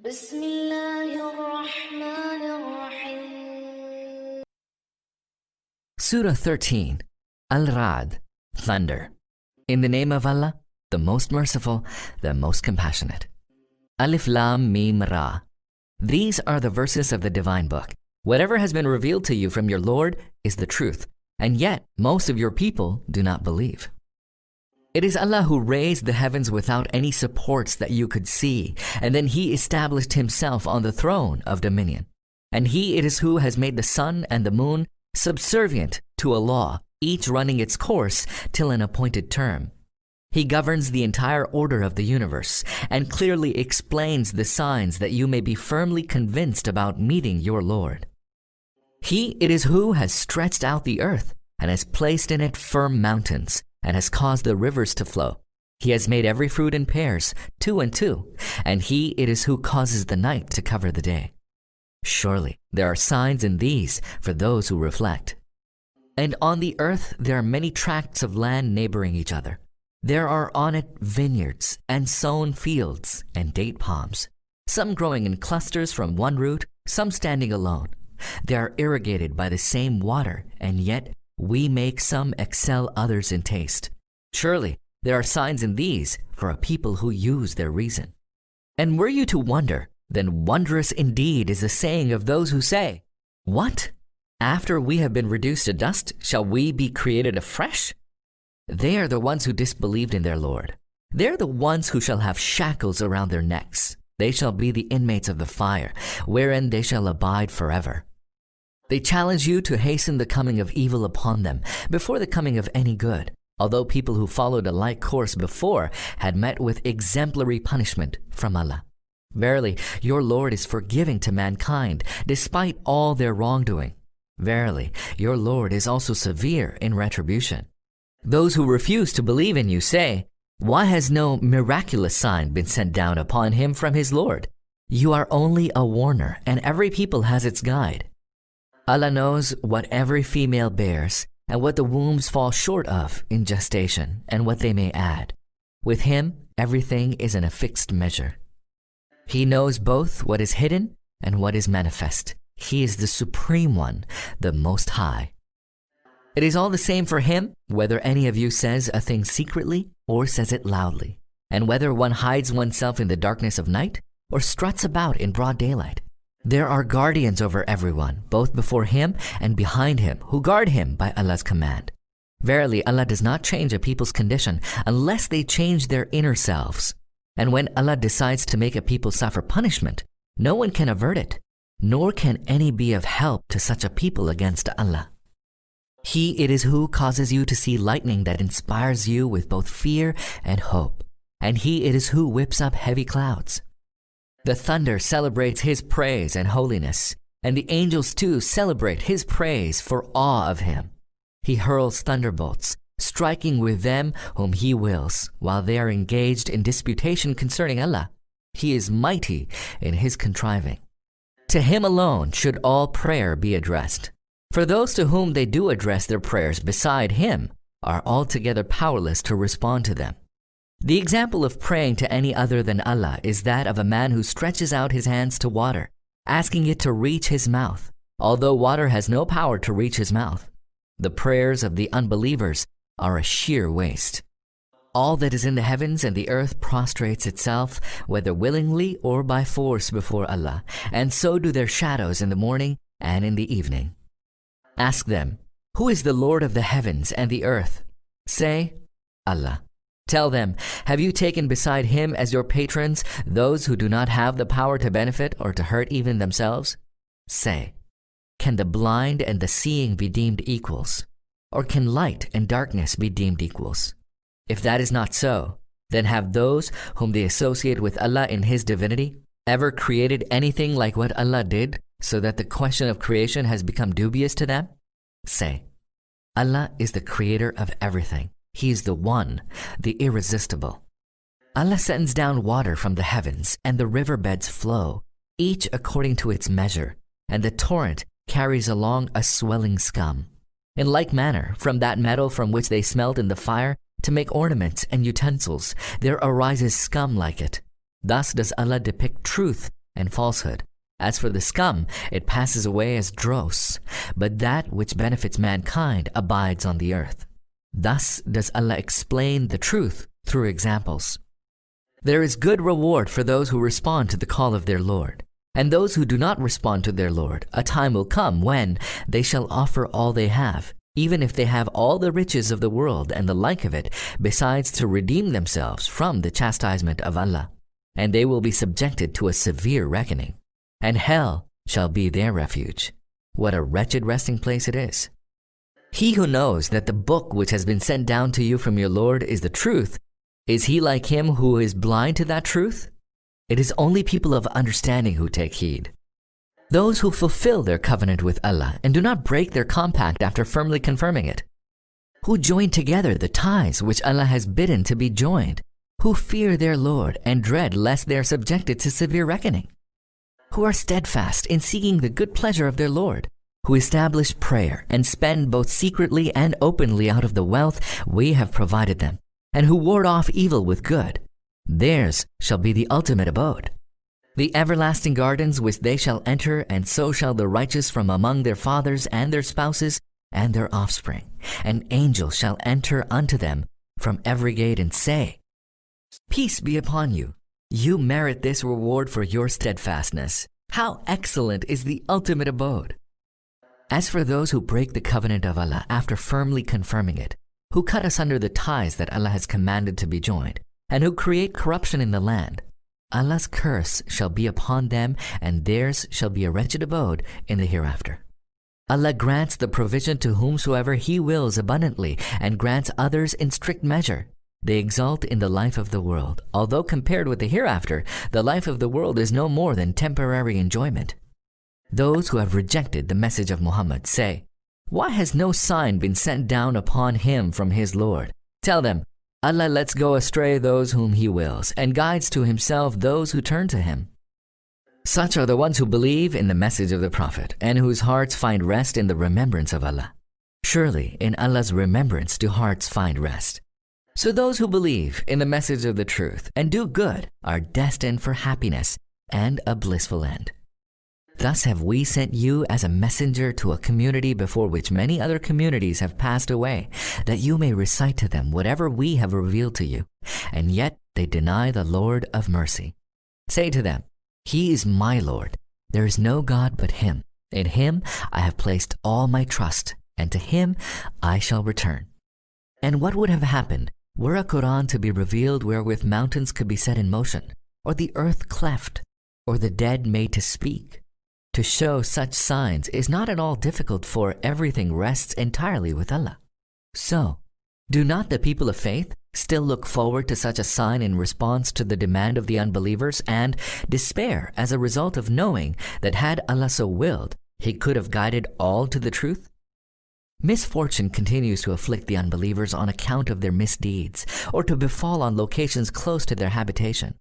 بسم الله الرحمن الرحيم. Surah 13, Al Ra'd, Thunder. In the name of Allah, the most merciful, the most compassionate. Alif Lam Mim Ra. These are the verses of the divine book. Whatever has been revealed to you from your Lord is the truth, and yet most of your people do not believe. It is Allah who raised the heavens without any supports that you could see, and then He established Himself on the throne of dominion. And He it is who has made the sun and the moon subservient to a law, each running its course till an appointed term. He governs the entire order of the universe and clearly explains the signs that you may be firmly convinced about meeting your Lord. He it is who has stretched out the earth and has placed in it firm mountains and has caused the rivers to flow. He has made every fruit in pairs, 2 and 2, and He it is who causes the night to cover the day. Surely there are signs in these for those who reflect. And on the earth there are many tracts of land neighboring each other. There are on it vineyards and sown fields and date palms, some growing in clusters from one root, some standing alone. They are irrigated by the same water, and yet we make some excel others in taste. Surely there are signs in these for a people who use their reason. And were you to wonder, then wondrous indeed is the saying of those who say, "What? After we have been reduced to dust, shall we be created afresh?" They are the ones who disbelieved in their Lord. They are the ones who shall have shackles around their necks. They shall be the inmates of the fire, wherein they shall abide forever. They challenge you to hasten the coming of evil upon them before the coming of any good, although people who followed a like course before had met with exemplary punishment from Allah. Verily, your Lord is forgiving to mankind despite all their wrongdoing. Verily, your Lord is also severe in retribution. Those who refuse to believe in you say, "Why has no miraculous sign been sent down upon him from his Lord?" You are only a warner, and every people has its guide. Allah knows what every female bears and what the wombs fall short of in gestation and what they may add. With Him, everything is in a fixed measure. He knows both what is hidden and what is manifest. He is the Supreme One, the Most High. It is all the same for Him whether any of you says a thing secretly or says it loudly, and whether one hides oneself in the darkness of night or struts about in broad daylight. There are guardians over everyone, both before Him and behind Him, who guard Him by Allah's command. Verily, Allah does not change a people's condition unless they change their inner selves. And when Allah decides to make a people suffer punishment, no one can avert it, nor can any be of help to such a people against Allah. He it is who causes you to see lightning that inspires you with both fear and hope, and He it is who whips up heavy clouds. The thunder celebrates His praise and holiness, and the angels too celebrate His praise for awe of Him. He hurls thunderbolts, striking with them whom He wills, while they are engaged in disputation concerning Allah. He is mighty in His contriving. To Him alone should all prayer be addressed. For those to whom they do address their prayers beside Him are altogether powerless to respond to them. The example of praying to any other than Allah is that of a man who stretches out his hands to water, asking it to reach his mouth, although water has no power to reach his mouth. The prayers of the unbelievers are a sheer waste. All that is in the heavens and the earth prostrates itself, whether willingly or by force, before Allah, and so do their shadows in the morning and in the evening. Ask them, "Who is the Lord of the heavens and the earth?" Say, "Allah." Tell them, "Have you taken beside Him as your patrons those who do not have the power to benefit or to hurt even themselves?" Say, "Can the blind and the seeing be deemed equals? Or can light and darkness be deemed equals? If that is not so, then have those whom they associate with Allah in His divinity ever created anything like what Allah did, so that the question of creation has become dubious to them?" Say, "Allah is the creator of everything. He is the One, the irresistible. Allah sends down water from the heavens, and the riverbeds flow, each according to its measure, and the torrent carries along a swelling scum. In like manner, from that metal from which they smelt in the fire to make ornaments and utensils, there arises scum like it. Thus does Allah depict truth and falsehood. As for the scum, it passes away as dross, but that which benefits mankind abides on the earth. Thus does Allah explain the truth through examples. There is good reward for those who respond to the call of their Lord. And those who do not respond to their Lord, a time will come when they shall offer all they have, even if they have all the riches of the world and the like of it, besides to redeem themselves from the chastisement of Allah. And they will be subjected to a severe reckoning. And hell shall be their refuge. What a wretched resting place it is. He who knows that the book which has been sent down to you from your Lord is the truth, is he like him who is blind to that truth? It is only people of understanding who take heed. Those who fulfill their covenant with Allah and do not break their compact after firmly confirming it. Who join together the ties which Allah has bidden to be joined. Who fear their Lord and dread lest they are subjected to severe reckoning. Who are steadfast in seeking the good pleasure of their Lord. Who establish prayer and spend both secretly and openly out of the wealth we have provided them. And who ward off evil with good. Theirs shall be the ultimate abode, the everlasting gardens which they shall enter, and so shall the righteous from among their fathers and their spouses and their offspring. An angel shall enter unto them from every gate and say, Peace be upon you. You merit this reward for your steadfastness. How excellent is the ultimate abode. As for those who break the covenant of Allah after firmly confirming it, who cut asunder the ties that Allah has commanded to be joined, and who create corruption in the land, Allah's curse shall be upon them, and theirs shall be a wretched abode in the hereafter. Allah grants the provision to whomsoever He wills abundantly, and grants others in strict measure. They exalt in the life of the world, although compared with the hereafter, the life of the world is no more than temporary enjoyment. Those who have rejected the message of Muhammad say, Why has no sign been sent down upon him from his Lord? Tell them, Allah lets go astray those whom He wills, and guides to Himself those who turn to Him. Such are the ones who believe in the message of the Prophet, and whose hearts find rest in the remembrance of Allah. Surely in Allah's remembrance do hearts find rest. So those who believe in the message of the truth and do good are destined for happiness and a blissful end. Thus have we sent you as a messenger to a community before which many other communities have passed away, that you may recite to them whatever we have revealed to you, and yet they deny the Lord of mercy. Say to them, He is my Lord. There is no God but Him. In Him I have placed all my trust, and to Him I shall return. And what would have happened were a Quran to be revealed wherewith mountains could be set in motion, or the earth cleft, or the dead made to speak? To show such signs is not at all difficult, for everything rests entirely with Allah. So, do not the people of faith still look forward to such a sign in response to the demand of the unbelievers, and despair as a result of knowing that had Allah so willed, He could have guided all to the truth? Misfortune continues to afflict the unbelievers on account of their misdeeds, or to befall on locations close to their habitation.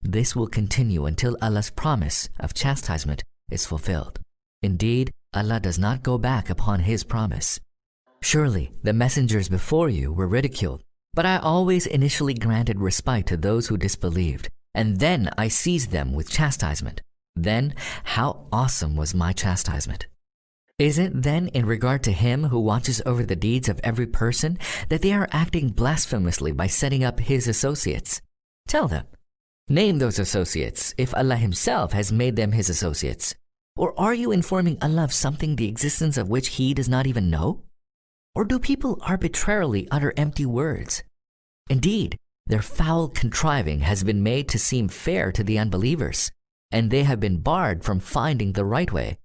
This will continue until Allah's promise of chastisement is fulfilled. Indeed, Allah does not go back upon His promise. Surely the messengers before you were ridiculed, but I always initially granted respite to those who disbelieved, and then I seized them with chastisement. Then how awesome was my chastisement! Is it then in regard to Him who watches over the deeds of every person that they are acting blasphemously by setting up His associates? Tell them, name those associates if Allah Himself has made them His associates. Or are you informing Allah of something the existence of which He does not even know? Or do people arbitrarily utter empty words? Indeed, their foul contriving has been made to seem fair to the unbelievers, and they have been barred from finding the right way.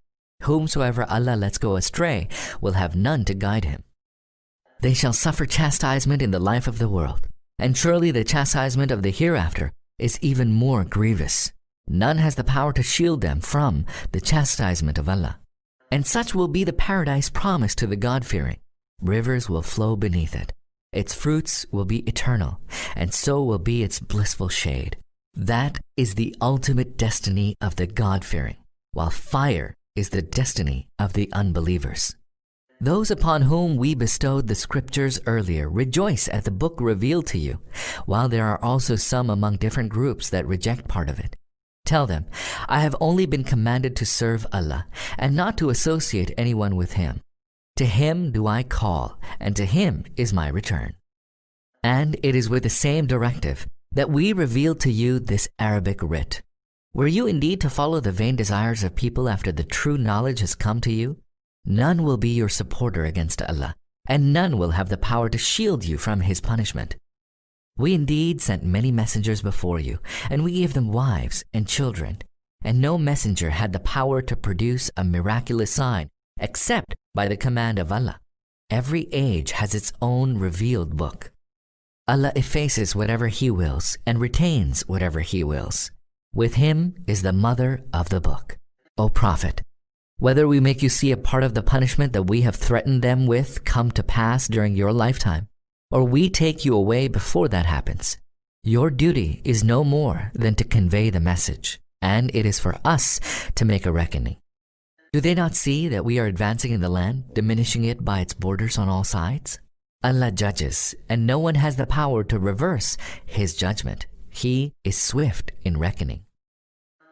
Whomsoever Allah lets go astray will have none to guide him. They shall suffer chastisement in the life of the world, and surely the chastisement of the hereafter is even more grievous. None has the power to shield them from the chastisement of Allah. And such will be the paradise promised to the God-fearing. Rivers will flow beneath it. Its fruits will be eternal, and so will be its blissful shade. That is the ultimate destiny of the God-fearing, while fire is the destiny of the unbelievers. Those upon whom we bestowed the scriptures earlier rejoice at the book revealed to you, while there are also some among different groups that reject part of it. Tell them, I have only been commanded to serve Allah and not to associate anyone with Him. To Him do I call, and to Him is my return. And it is with the same directive that we revealed to you this Arabic writ. Were you indeed to follow the vain desires of people after the true knowledge has come to you? None will be your supporter against Allah, and none will have the power to shield you from His punishment. We indeed sent many messengers before you, and we gave them wives and children, and no messenger had the power to produce a miraculous sign except by the command of Allah. Every age has its own revealed book. Allah effaces whatever He wills and retains whatever He wills. With Him is the mother of the book. O Prophet, whether we make you see a part of the punishment that we have threatened them with come to pass during your lifetime, or we take you away before that happens, your duty is no more than to convey the message, and it is for us to make a reckoning. Do they not see that we are advancing in the land, diminishing it by its borders on all sides? Allah judges, and no one has the power to reverse His judgment. He is swift in reckoning.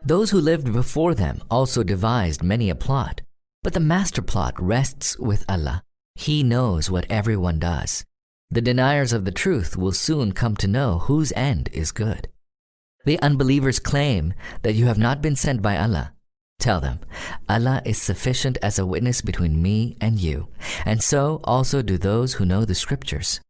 Those who lived before them also devised many a plot, but the master plot rests with Allah. He knows what everyone does. The deniers of the truth will soon come to know whose end is good. The unbelievers claim that you have not been sent by Allah. Tell them, Allah is sufficient as a witness between me and you, and so also do those who know the scriptures.